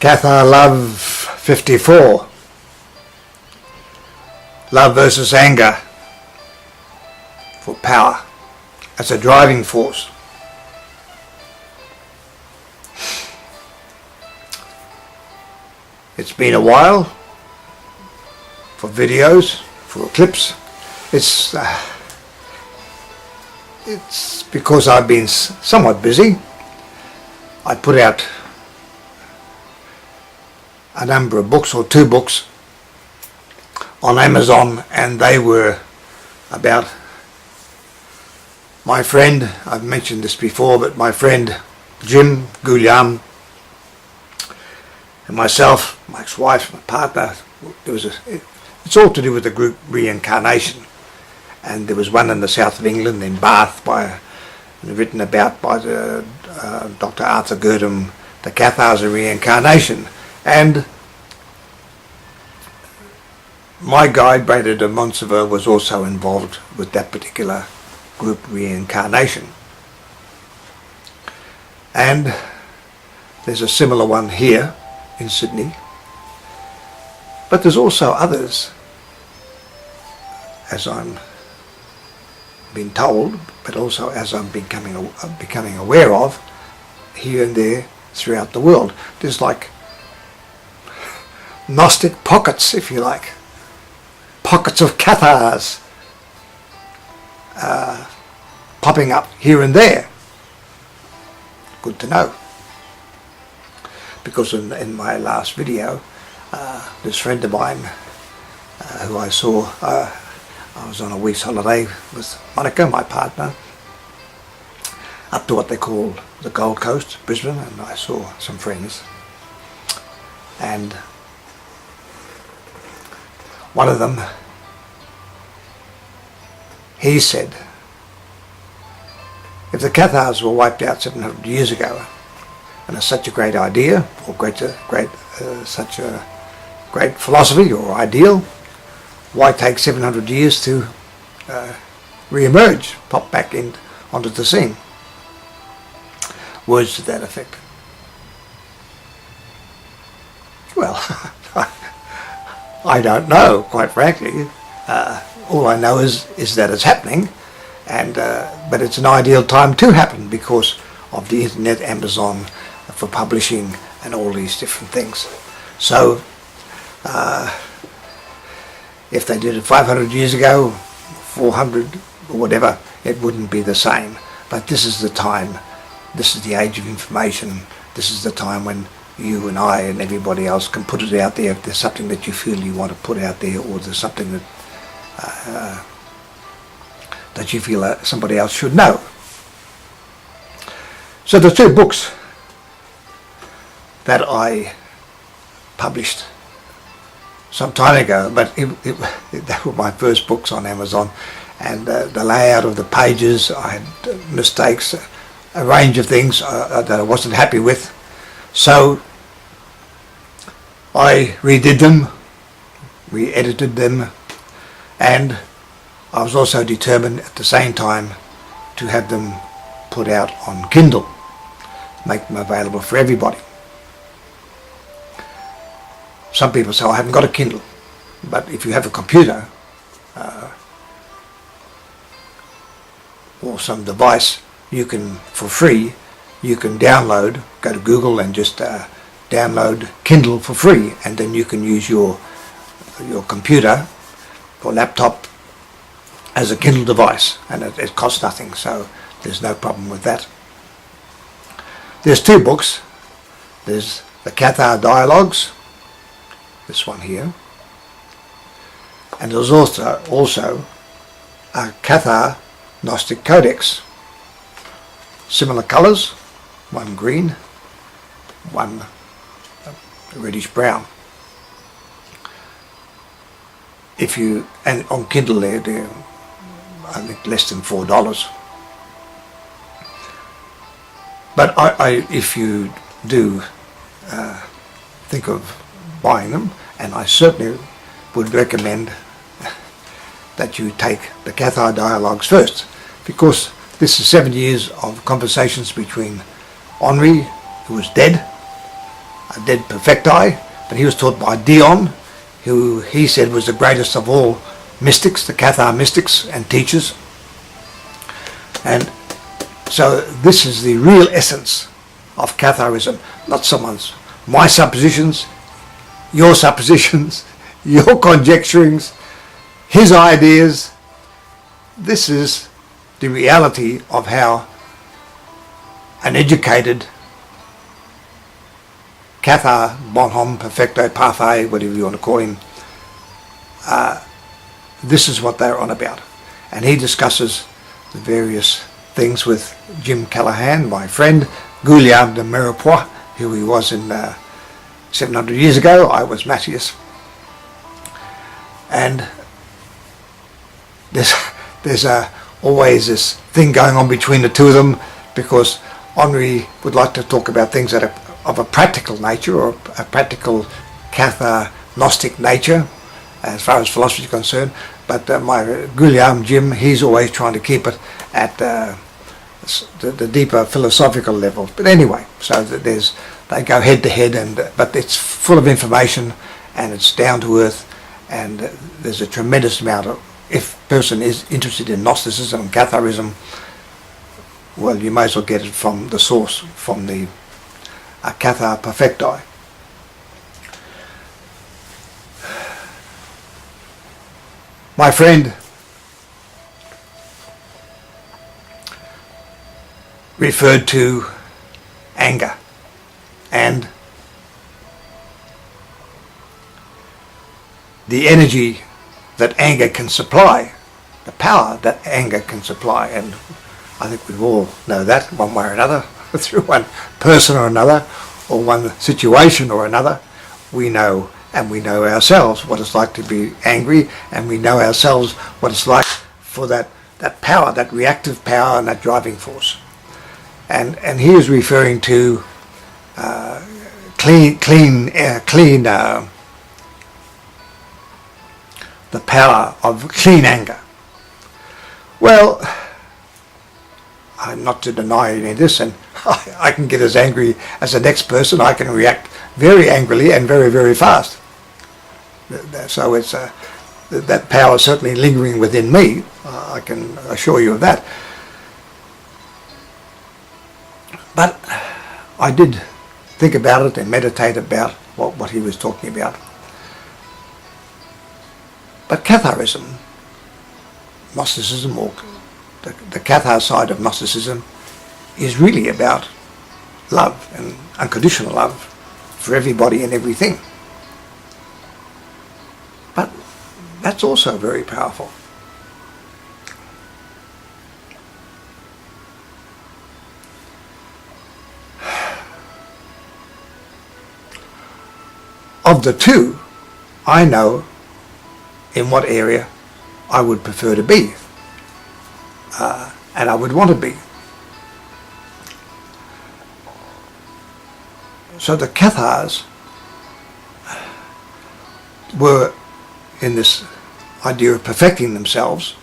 Cathar Love 54. Love versus anger for power as a driving force. It's been a while for videos, for clips. It's because I've been somewhat busy. I put out a number of books, or 2 books, on Amazon, and they were about my friend, I've mentioned this before, but my friend Jim Gulliam and myself, my ex-wife, my partner. It's all to do with the group Reincarnation, and there was one in the south of England, in Bath, written about by the Dr. Arthur Girdham, the Cathars of Reincarnation. And my guide, Breda de Montsever, was also involved with that particular group Reincarnation. And there's a similar one here in Sydney. But there's also others, as I'm being told, but also as I'm becoming aware of, here and there throughout the world. There's like Gnostic pockets, if you like, pockets of Cathars popping up here and there. Good to know, because in my last video, this friend of mine who I saw, I was on a week's holiday with Monica, my partner, up to what they call the Gold Coast, Brisbane, and I saw some friends, and one of them, he said, if the Cathars were wiped out 700 years ago, and it's such a great idea, or such a great philosophy or ideal, why take 700 years to re-emerge, pop back onto the scene? Words to that effect. Well, I don't know, quite frankly. All I know is that it's happening, and but it's an ideal time to happen because of the internet, Amazon, for publishing, and all these different things. So if they did it 500 years ago, 400 or whatever, it wouldn't be the same. But this is the time, this is the age of information, this is the time when you and I and everybody else can put it out there. If there's something that you feel you want to put out there, or there's something that you feel somebody else should know. So the 2 books that I published some time ago, but they were my first books on Amazon, and the layout of the pages, I had mistakes, a range of things that I wasn't happy with. So I redid them, re-edited them, and I was also determined at the same time to have them put out on Kindle, make them available for everybody. Some people say, I haven't got a Kindle, but if you have a computer or some device, you can, for free, you can download, go to Google and just download Kindle for free, and then you can use your computer or laptop as a Kindle device, and it costs nothing, so there's no problem with that. There's 2 books. There's the Cathar Dialogues, this one here, and there's also a Cathar Gnostic Codex. Similar colours, one green, one reddish brown. And on Kindle they're I think less than $4. But if you do think of buying them, and I certainly would recommend that you take the Cathar Dialogues first, because this is 7 years of conversations between Henri, who was dead, dead perfecti, but he was taught by Dion, who he said was the greatest of all mystics, the Cathar mystics and teachers. And so this is the real essence of Catharism, not my suppositions, your suppositions, your conjecturings, his ideas. This is the reality of how an educated Cathar, Bonhomme, Perfecto, Parfait, whatever you want to call him, this is what they're on about. And he discusses the various things with Jim Callahan, my friend, Guillaume de Mirepoix, who he was in 700 years ago. I was Matthias. And there's always this thing going on between the two of them, because Henri would like to talk about things that are of a practical nature, or a practical Cathar Gnostic nature as far as philosophy is concerned, but my Guillaume Jim, he's always trying to keep it at the deeper philosophical level. But anyway, so they go head to head, but it's full of information and it's down to earth, and there's a tremendous amount of, if a person is interested in Gnosticism and Catharism, well, you may as well get it from the source, from the Cathar Perfecti. My friend referred to anger and the energy that anger can supply, the power that anger can supply, and I think we all know that one way or another, through one person or another, or one situation or another. We know, and we know ourselves what it's like to be angry, and we know ourselves what it's like for that power, that reactive power and that driving force. And he is referring to the power of clean anger. Well, I'm not to deny any of this, and I can get as angry as the next person. I can react very angrily and very, very fast. So it's that power is certainly lingering within me. I can assure you of that. But I did think about it and meditate about what he was talking about. But Catharism, Gnosticism, or the Cathar side of Gnosticism, is really about love and unconditional love for everybody and everything. But that's also very powerful. Of the two, I know in what area I would prefer to be, and I would want to be. So the Cathars were in this idea of perfecting themselves,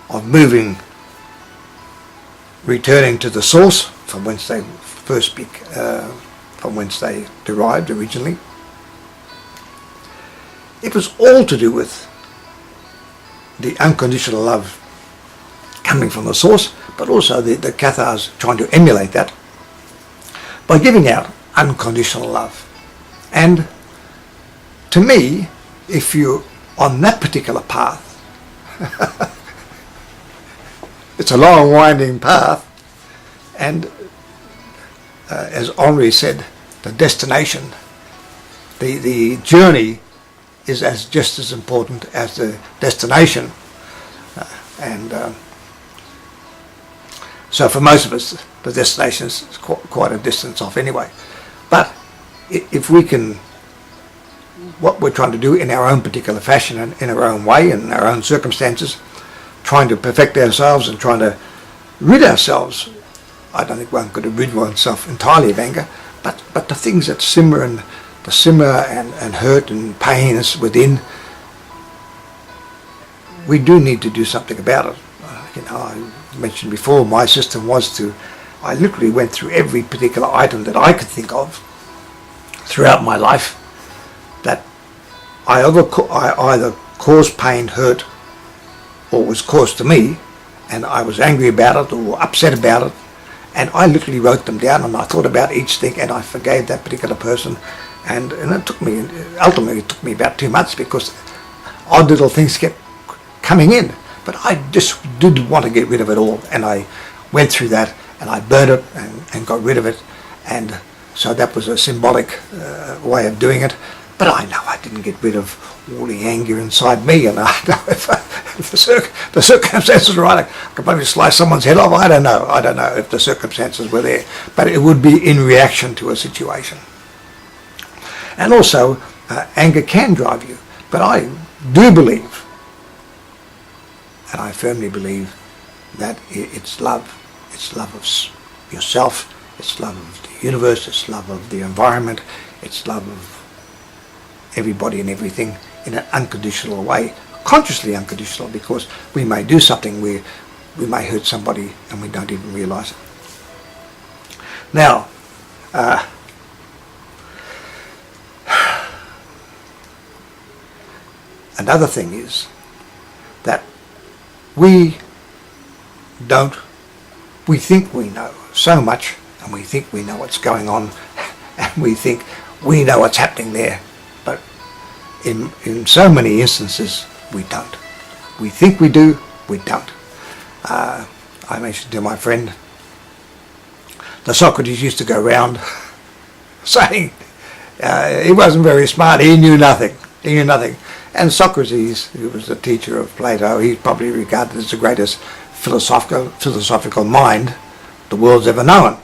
of moving, returning to the source from whence they first from whence they derived originally. It was all to do with the unconditional love coming from the source, but also the Cathars trying to emulate that by giving out unconditional love. And to me, if you're on that particular path, it's a long winding path, and as Henri said, the destination, the journey is just as important as the destination. So for most of us, the destination is quite a distance off anyway. But if we can, what we're trying to do in our own particular fashion and in our own way and in our own circumstances, trying to perfect ourselves and trying to rid ourselves, I don't think one could rid oneself entirely of anger, but the things that simmer and hurt and pain is within, we do need to do something about it. I mentioned before, my system was I literally went through every particular item that I could think of, throughout my life that I either caused pain, hurt, or was caused to me, and I was angry about it or upset about it, and I literally wrote them down and I thought about each thing and I forgave that particular person, and it took me, ultimately it took me about 2 months because odd little things kept coming in, but I just did want to get rid of it all, and I went through that and I burned it and got rid of it, and so that was a symbolic way of doing it. But I know I didn't get rid of all the anger inside me, and I know if the circumstances were right, I could probably slice someone's head off. I don't know if the circumstances were there, but it would be in reaction to a situation. And also, anger can drive you, but I do believe, and I firmly believe, that it's love. It's love of yourself, it's love of the universe, it's love of the environment, it's love of everybody and everything in an unconditional way, consciously unconditional, because we may do something where we may hurt somebody and we don't even realize it. Now, another thing is that we think we know so much, and we think we know what's going on, and we think we know what's happening there, but in so many instances we don't. We think we do, we don't. I mentioned to my friend that Socrates used to go around saying he wasn't very smart, he knew nothing. And Socrates, who was the teacher of Plato, he's probably regarded as the greatest philosophical mind the world's ever known.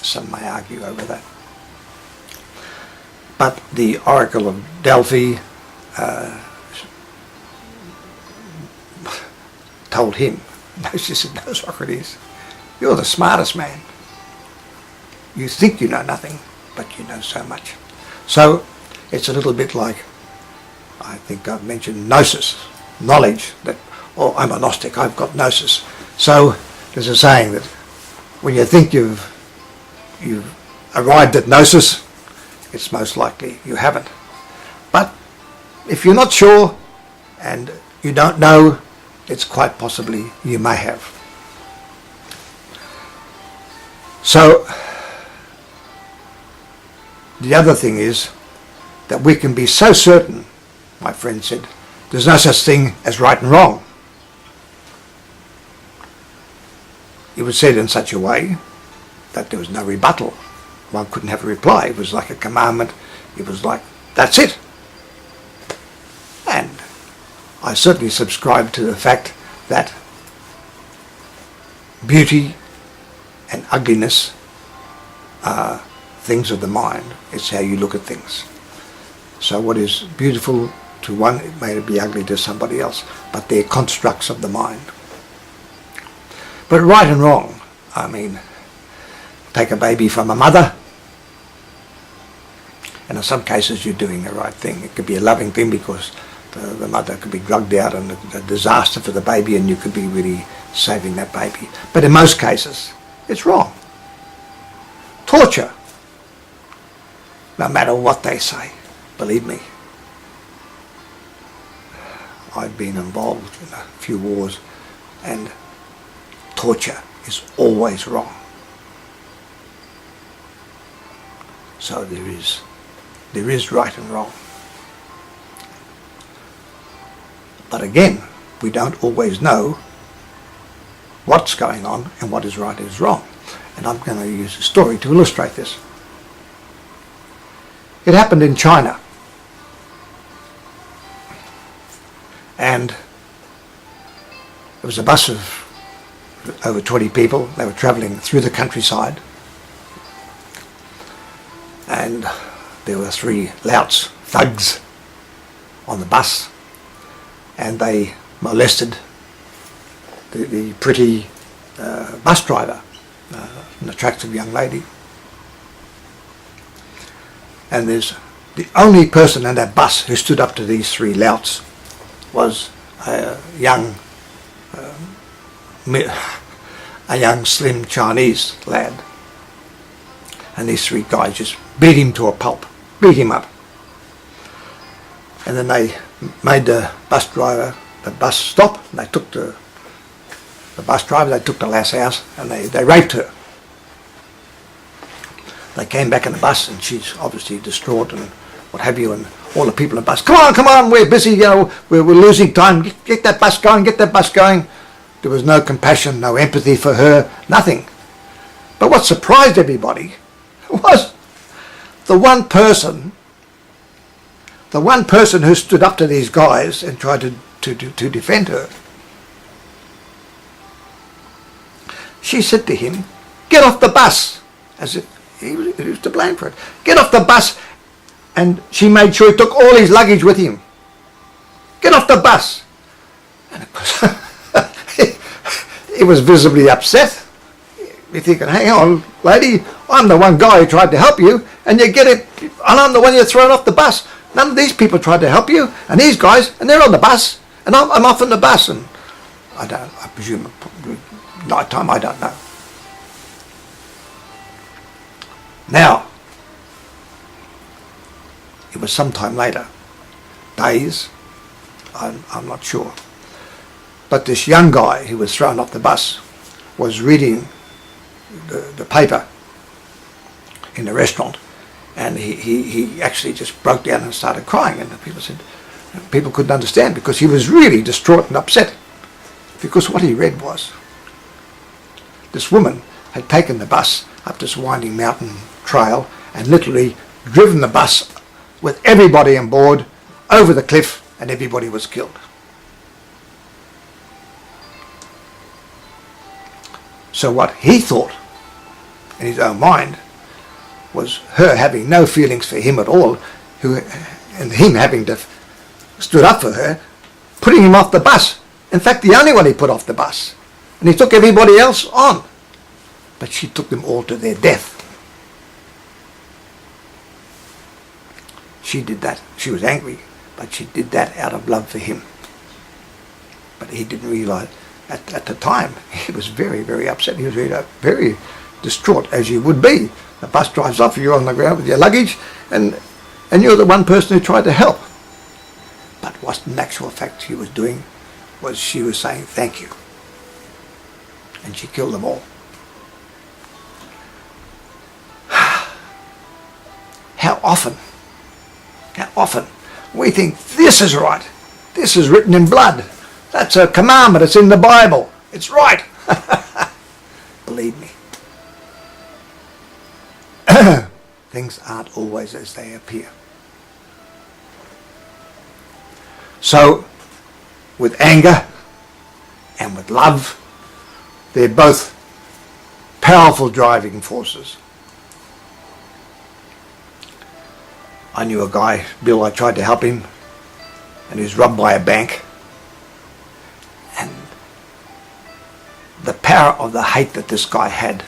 Some may argue over that. But the Oracle of Delphi told him, she said, "No, Socrates, you're the smartest man. You think you know nothing, but you know so much." So it's a little bit like, I think I've mentioned gnosis, knowledge, that, oh, I'm a Gnostic, I've got gnosis. So there's a saying that when you think you've arrived at gnosis, it's most likely you haven't. But if you're not sure and you don't know, it's quite possibly you may have. So the other thing is that we can be so certain, my friend said, there's no such thing as right and wrong. It was said in such a way that there was no rebuttal. One couldn't have a reply. It was like a commandment. It was like, that's it. And I certainly subscribe to the fact that beauty and ugliness are things of the mind. It's how you look at things. So what is beautiful to one, it may be ugly to somebody else, but they're constructs of the mind. But right and wrong, I mean, take a baby from a mother, and in some cases you're doing the right thing. It could be a loving thing because the mother could be drugged out and a disaster for the baby, and you could be really saving that baby. But in most cases, it's wrong. Torture, no matter what they say, believe me. I've been involved in a few wars, and torture is always wrong. So there is right and wrong. But again, we don't always know what's going on and what is right and is wrong. And I'm going to use a story to illustrate this. It happened in China. And it was a bus of over 20 people. They were travelling through the countryside. And there were 3 louts, thugs, on the bus. And they molested the pretty bus driver, an attractive young lady. And there's the only person in that bus who stood up to these 3 louts was a young slim Chinese lad. And these three guys just beat him to a pulp, beat him up. And then they made the bus stop, and they took the bus driver, they took the lass house, and they raped her. They came back in the bus, and she's obviously distraught and what have you, and all the people in the bus, come on, we're busy, we're losing time, get that bus going. There was no compassion, no empathy for her, nothing. But what surprised everybody was the one person who stood up to these guys and tried to defend her. She said to him, "Get off the bus," as if he was to blame for it. "Get off the bus," and she made sure he took all his luggage with him. "Get off the bus," and of course he was visibly upset. You're thinking, "Hang on, lady, I'm the one guy who tried to help you, and you get it, and I'm the one you're throwing off the bus. None of these people tried to help you, and these guys, and they're on the bus, and I'm off on the bus." And I presume night time, I don't know. Now, it was sometime later, days, I'm not sure, but this young guy who was thrown off the bus was reading the paper in the restaurant, and he actually just broke down and started crying, and people couldn't understand because he was really distraught and upset, because what he read was this woman had taken the bus up this winding mountain trail and literally driven the bus with everybody on board over the cliff, and everybody was killed. So what he thought in his own mind was her having no feelings for him at all, and him having to stood up for her, putting him off the bus. In fact, the only one he put off the bus. And he took everybody else on. But she took them all to their death. She did that. She was angry, but she did that out of love for him. But he didn't realize at the time. He was very, very upset. He was very distraught, as you would be. The bus drives off, you're on the ground with your luggage, and you're the one person who tried to help. But what in actual fact she was doing was she was saying thank you. And she killed them all. How often we think this is right. This is written in blood. That's a commandment. It's in the Bible. It's right. Believe me. Things aren't always as they appear. So, with anger and with love, they're both powerful driving forces. I knew a guy, Bill, I tried to help him, and he was robbed by a bank. And the power of the hate that this guy had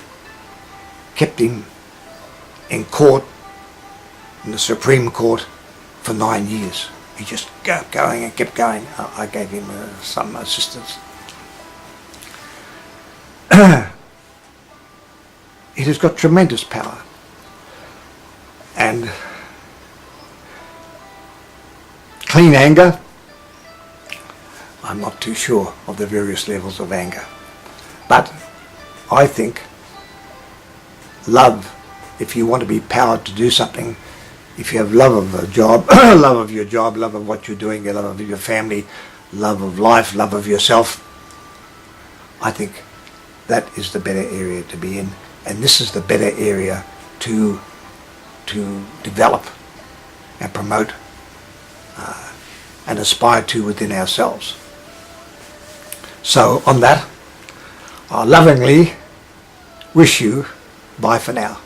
kept him in court, in the Supreme Court, for 9 years. He just kept going and kept going. I gave him some assistance. It has got tremendous power. And clean anger, I'm not too sure of the various levels of anger. But I think love, if you want to be powered to do something, if you have love of a job, love of your job, love of what you're doing, love of your family, love of life, love of yourself, I think that is the better area to be in. And this is the better area to develop and promote and aspire to within ourselves. So on that, I lovingly wish you bye for now.